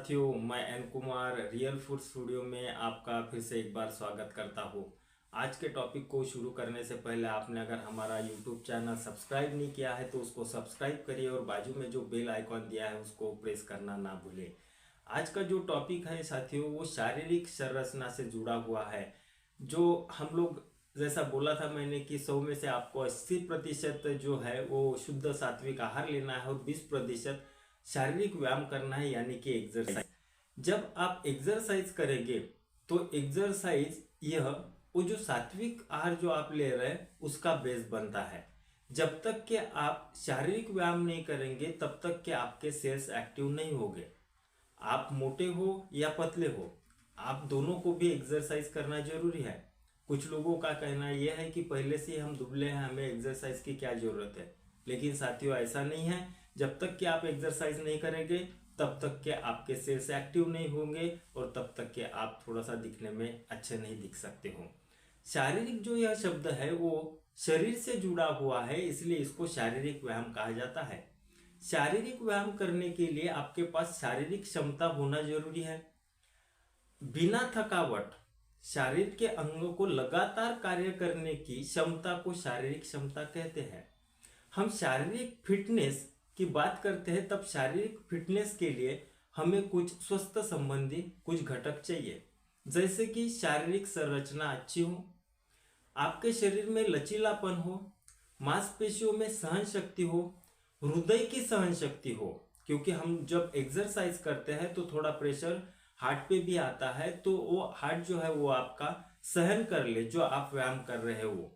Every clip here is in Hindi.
साथियों, मैं N Kumar real food studio में आपका फिर से एक बार स्वागत करता हूँ। आज के टॉपिक को शुरू करने से पहले आपने अगर हमारा यूट्यूब चैनल सब्सक्राइब नहीं किया है तो उसको सब्सक्राइब करिए और बाजू में जो बेल आइकॉन दिया है उसको प्रेस करना ना भूलें। आज का जो टॉपिक है साथियों, वो शारीरिक संरचना से जुड़ा हुआ है। जो हम लोग जैसा बोला था मैंने कि 100 में से आपको 80% जो है वो शुद्ध सात्विक आहार लेना है और 20% शारीरिक व्यायाम करना है, यानी कि एक्सरसाइज। जब आप एक्सरसाइज करेंगे तो एक्सरसाइज यह वो जो सात्विक आहार जो आप ले रहे हैं उसका बेस बनता है। जब तक कि आप शारीरिक व्यायाम नहीं करेंगे तब तक कि आपके सेल्स एक्टिव नहीं होंगे। आप मोटे हो या पतले हो, आप दोनों को भी एक्सरसाइज करना जरूरी है। कुछ लोगों का कहना यह है कि पहले से हम दुबले हैं, हमें एक्सरसाइज की क्या जरूरत है। लेकिन साथियों, ऐसा नहीं है। जब तक कि आप एक्सरसाइज नहीं करेंगे तब तक कि आपके सेल्स एक्टिव नहीं होंगे और तब तक कि आप थोड़ा सा दिखने में अच्छे नहीं दिख सकते हो। शारीरिक जो यह शब्द है वो शरीर से जुड़ा हुआ है, इसलिए इसको शारीरिक व्यायाम कहा जाता है। शारीरिक व्यायाम करने के लिए आपके पास शारीरिक क्षमता होना जरूरी है। बिना थकावट शरीर के अंगों को लगातार कार्य करने की क्षमता को शारीरिक क्षमता कहते हैं। हम शारीरिक फिटनेस की बात करते हैं तब शारीरिक फिटनेस के लिए हमें कुछ स्वस्थ संबंधी कुछ घटक चाहिए, जैसे कि शारीरिक संरचना अच्छी हो, आपके शरीर में लचीलापन हो, मांसपेशियों में सहन शक्ति हो, हृदय की सहन शक्ति हो, क्योंकि हम जब एक्सरसाइज करते हैं तो थोड़ा प्रेशर हार्ट पे भी आता है, तो वो हार्ट जो है वो आपका सहन कर ले जो आप व्यायाम कर रहे हो।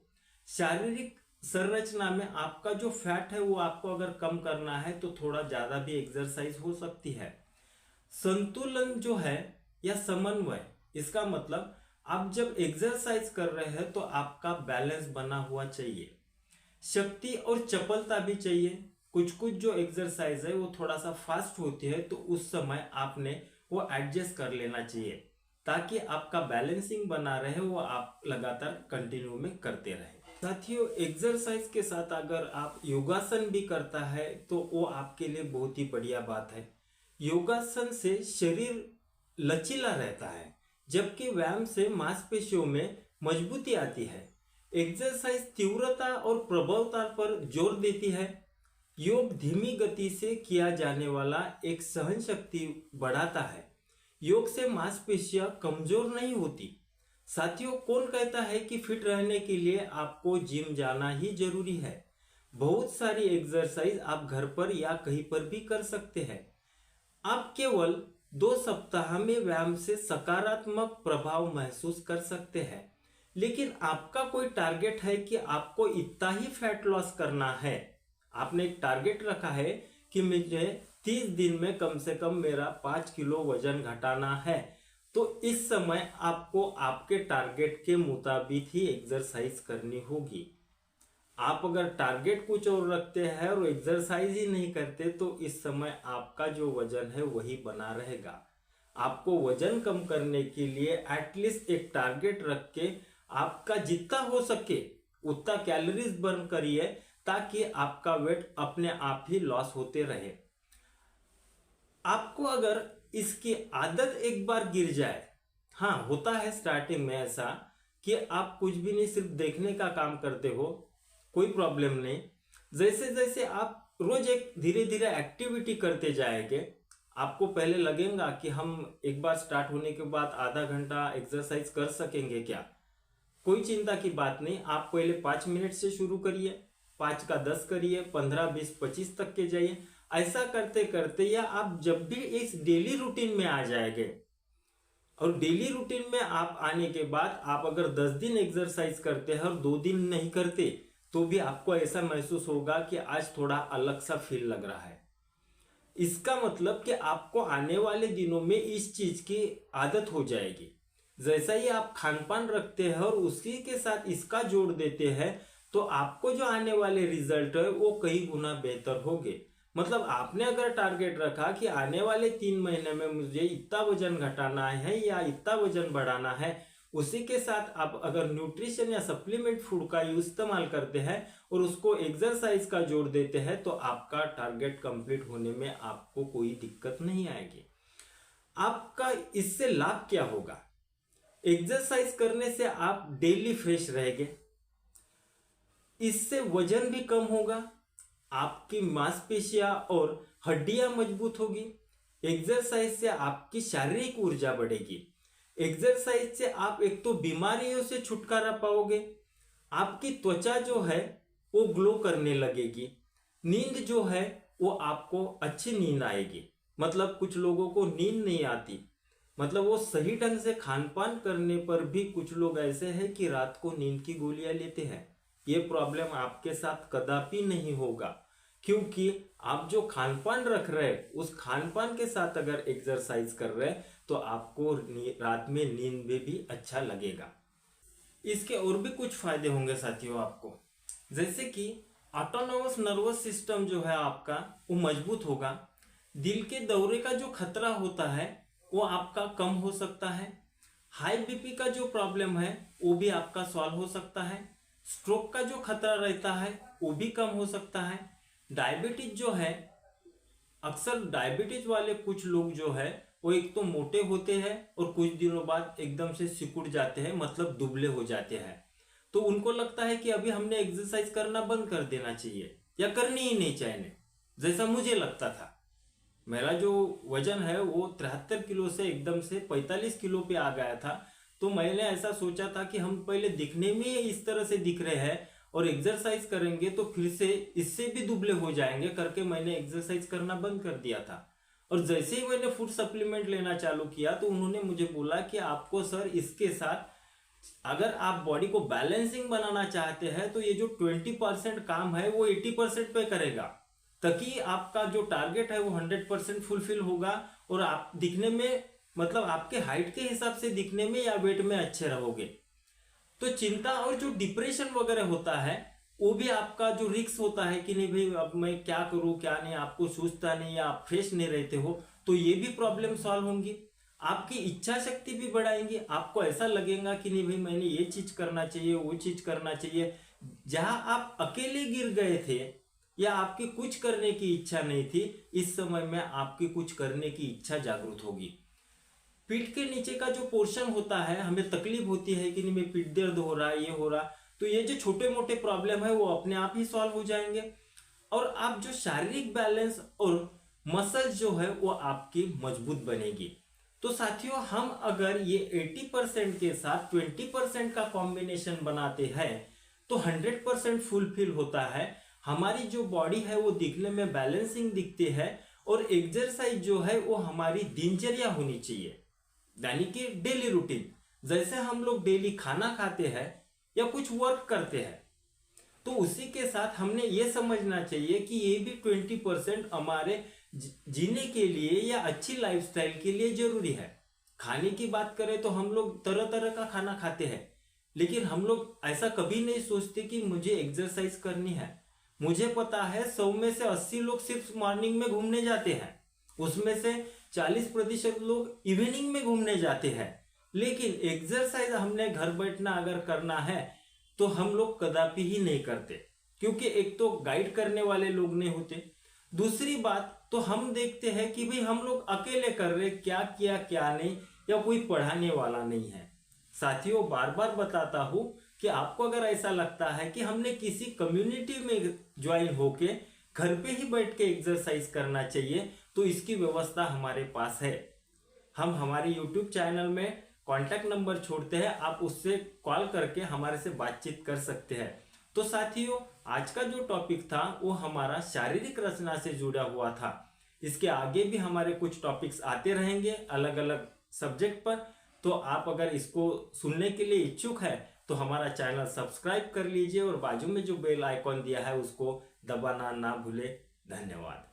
शारीरिक संरचना में आपका जो फैट है वो आपको अगर कम करना है तो थोड़ा ज्यादा भी एक्सरसाइज हो सकती है। संतुलन जो है या समन्वय, इसका मतलब आप जब एक्सरसाइज कर रहे हैं तो आपका बैलेंस बना हुआ चाहिए। शक्ति और चपलता भी चाहिए। कुछ कुछ जो एक्सरसाइज है वो थोड़ा सा फास्ट होती है, तो उस समय आपने वो एडजस्ट कर लेना चाहिए ताकि आपका बैलेंसिंग बना रहे, वो आप लगातार कंटिन्यू में करते रहे। साथियों, एक्सरसाइज के साथ अगर आप योगासन भी करता है तो वो आपके लिए बहुत ही बढ़िया बात है। योगासन से शरीर लचीला रहता है, जबकि व्यायाम से मांसपेशियों में मजबूती आती है। एक्सरसाइज तीव्रता और प्रबलता पर जोर देती है। योग धीमी गति से किया जाने वाला एक सहन शक्ति बढ़ाता है। योग से मांसपेशियां कमजोर नहीं होती। साथियों, कौन कहता है कि फिट रहने के लिए आपको जिम जाना ही जरूरी है। बहुत सारी एक्सरसाइज आप घर पर या कहीं पर भी कर सकते हैं। आप केवल 2 सप्ताह में व्यायाम से सकारात्मक प्रभाव महसूस कर सकते हैं। लेकिन आपका कोई टारगेट है कि आपको इतना ही फैट लॉस करना है। आपने एक टारगेट रखा है कि मुझे 30 दिन में कम से कम मेरा 5 किलो वजन घटाना है, तो इस समय आपको आपके टारगेट के मुताबिक ही एक्सरसाइज करनी होगी। आप अगर टारगेट कुछ और रखते हैं और एक्सरसाइज ही नहीं करते तो इस समय आपका जो वजन है वही बना रहेगा। आपको वजन कम करने के लिए एटलीस्ट एक टारगेट रख के आपका जितना हो सके उतना कैलोरीज बर्न करिए, ताकि आपका वेट अपने आप ही लॉस होते रहे। आपको अगर इसकी आदत एक बार गिर जाए, हाँ होता है स्टार्टिंग में ऐसा कि आप कुछ भी नहीं सिर्फ देखने का काम करते हो, कोई प्रॉब्लम नहीं। जैसे जैसे आप रोज एक धीरे धीरे एक्टिविटी करते जाएंगे, आपको पहले लगेगा कि हम एक बार स्टार्ट होने के बाद आधा घंटा एक्सरसाइज कर सकेंगे क्या। कोई चिंता की बात नहीं। आप पहले 5 मिनट से शुरू करिए, 5 का 10 करिए, 15, 20, 25 तक के जाइए। ऐसा करते करते या आप जब भी इस डेली रूटीन में आ जाएंगे, और डेली रूटीन में आप आने के बाद आप अगर 10 दिन एक्सरसाइज करते हैं और 2 दिन नहीं करते तो भी आपको ऐसा महसूस होगा कि आज थोड़ा अलग सा फील लग रहा है। इसका मतलब कि आपको आने वाले दिनों में इस चीज की आदत हो जाएगी। जैसा ही आप खान पान रखते हैं और उसी के साथ इसका जोड़ देते हैं तो आपको जो आने वाले रिजल्ट है वो कई गुना बेहतर होंगे। मतलब आपने अगर टारगेट रखा कि आने वाले 3 महीने में मुझे इतना वजन घटाना है या इतना वजन बढ़ाना है, उसी के साथ आप अगर न्यूट्रिशन या सप्लीमेंट फूड का इस्तेमाल करते हैं और उसको एक्सरसाइज का जोड़ देते हैं तो आपका टारगेट कंप्लीट होने में आपको कोई दिक्कत नहीं आएगी। आपका इससे लाभ क्या होगा? एक्सरसाइज करने से आप डेली फ्रेश रहेंगे, इससे वजन भी कम होगा, आपकी मांसपेशियां और हड्डियां मजबूत होगी। एक्सरसाइज से आपकी शारीरिक ऊर्जा बढ़ेगी। एक्सरसाइज से आप एक तो बीमारियों से छुटकारा पाओगे, आपकी त्वचा जो है वो ग्लो करने लगेगी, नींद जो है वो आपको अच्छी नींद आएगी। मतलब कुछ लोगों को नींद नहीं आती, मतलब वो सही ढंग से खान पान करने पर भी कुछ लोग ऐसे हैं कि रात को नींद की गोलियां लेते हैं। ये प्रॉब्लम आपके साथ कदापि नहीं होगा, क्योंकि आप जो खान पान रख रहे हैं उस खान पान के साथ अगर एक्सरसाइज कर रहे हैं तो आपको रात में नींद में भी अच्छा लगेगा। इसके और भी कुछ फायदे होंगे साथियों आपको, जैसे कि ऑटोनोमस नर्वस सिस्टम जो है आपका वो मजबूत होगा। दिल के दौरे का जो खतरा होता है वो आपका कम हो सकता है। हाई बीपी का जो प्रॉब्लम है वो भी आपका सॉल्व हो सकता है। स्ट्रोक का जो खतरा रहता है वो भी कम हो सकता है। डायबिटीज जो है, अक्सर डायबिटीज वाले कुछ लोग जो है वो एक तो मोटे होते हैं और कुछ दिनों बाद एकदम से सिकुड़ जाते हैं, मतलब दुबले हो जाते हैं। तो उनको लगता है कि अभी हमने एक्सरसाइज करना बंद कर देना चाहिए या करनी ही नहीं चाहिए, जैसा मुझे लगता था। मेरा जो वजन है वो 73 किलो से एकदम से 45 किलो पे आ गया था। तो मैंने ऐसा सोचा था कि हम पहले दिखने में इस तरह से दिख रहे हैं और एक्सरसाइज करेंगे तो फिर से इससे भी दुबले हो जाएंगे करके मैंने एक्सरसाइज करना बंद कर दिया था। और जैसे ही मैंने फूड सप्लीमेंट लेना चालू किया तो उन्होंने मुझे बोला कि आपको सर इसके साथ अगर आप बॉडी को बैलेंसिंग बनाना चाहते हैं तो ये जो 20% काम है वो 80% पे करेगा, ताकि आपका जो टारगेट है वो 100% फुलफिल होगा और आप दिखने में, मतलब आपके हाइट के हिसाब से दिखने में या वेट में अच्छे रहोगे। तो चिंता और जो डिप्रेशन वगैरह होता है वो भी आपका जो रिस्क होता है कि नहीं भाई अब मैं क्या करूं क्या नहीं, आपको सूझता नहीं या आप फ्रेश नहीं रहते हो, तो ये भी प्रॉब्लम सॉल्व होंगी। आपकी इच्छा शक्ति भी बढ़ाएंगी, आपको ऐसा लगेगा कि नहीं भाई मैंने ये चीज करना चाहिए वो चीज करना चाहिए। जहां आप अकेले गिर गए थे या आपकी कुछ करने की इच्छा नहीं थी, इस समय में आपकी कुछ करने की इच्छा जागृत होगी। पीठ के नीचे का जो पोर्शन होता है, हमें तकलीफ होती है कि नहीं मैं पीठ दर्द हो रहा है, ये हो रहा, तो ये जो छोटे मोटे प्रॉब्लम है वो अपने आप ही सॉल्व हो जाएंगे। और आप जो शारीरिक बैलेंस और मसल्स जो है वो आपकी मजबूत बनेगी। तो साथियों हम अगर ये 80% के साथ 20% का कॉम्बिनेशन बनाते हैं तो 100% फुलफिल होता है। हमारी जो बॉडी है वो दिखने में बैलेंसिंग दिखती है और एक्सरसाइज जो है वो हमारी दिनचर्या होनी चाहिए, यानी कि डेली रूटीन। जैसे हम लोग डेली खाना खाते हैं या कुछ वर्क करते हैं तो उसी के साथ हमने ये समझना चाहिए कि ये भी 20% हमारे जीने के लिए या अच्छी लाइफस्टाइल के लिए जरूरी है। खाने की बात करें तो हम लोग तरह तरह का खाना खाते हैं, लेकिन हम लोग ऐसा कभी नहीं सोचते कि मुझे एक्सरसाइज करनी है। मुझे पता है 100 में से 80 लोग सिर्फ मॉर्निंग में घूमने जाते हैं, उसमें से 40% लोग इवनिंग में घूमने जाते हैं। लेकिन एक्सरसाइज हमने घर बैठना अगर करना है तो हम लोग कदापि ही नहीं करते, क्योंकि एक तो गाइड करने वाले लोग नहीं होते, दूसरी बात तो हम देखते हैं कि भाई हम लोग अकेले कर रहे, क्या किया क्या नहीं, या कोई पढ़ाने वाला नहीं है। साथियों बार बार बताता हूं कि आपको अगर ऐसा लगता है कि हमने किसी कम्युनिटी में ज्वाइन होके घर पे ही बैठ के एक्सरसाइज करना चाहिए तो इसकी व्यवस्था हमारे पास है। हम हमारे YouTube चैनल में कॉन्टैक्ट नंबर छोड़ते हैं, आप उससे कॉल करके हमारे से बातचीत कर सकते हैं। तो साथियों आज का जो टॉपिक था वो हमारा शारीरिक रचना से जुड़ा हुआ था। इसके आगे भी हमारे कुछ टॉपिक्स आते रहेंगे अलग अलग सब्जेक्ट पर। तो आप अगर इसको सुनने के लिए इच्छुक है तो हमारा चैनल सब्सक्राइब कर लीजिए और बाजू में जो बेल आइकॉन दिया है उसको दबाना ना भूले। धन्यवाद।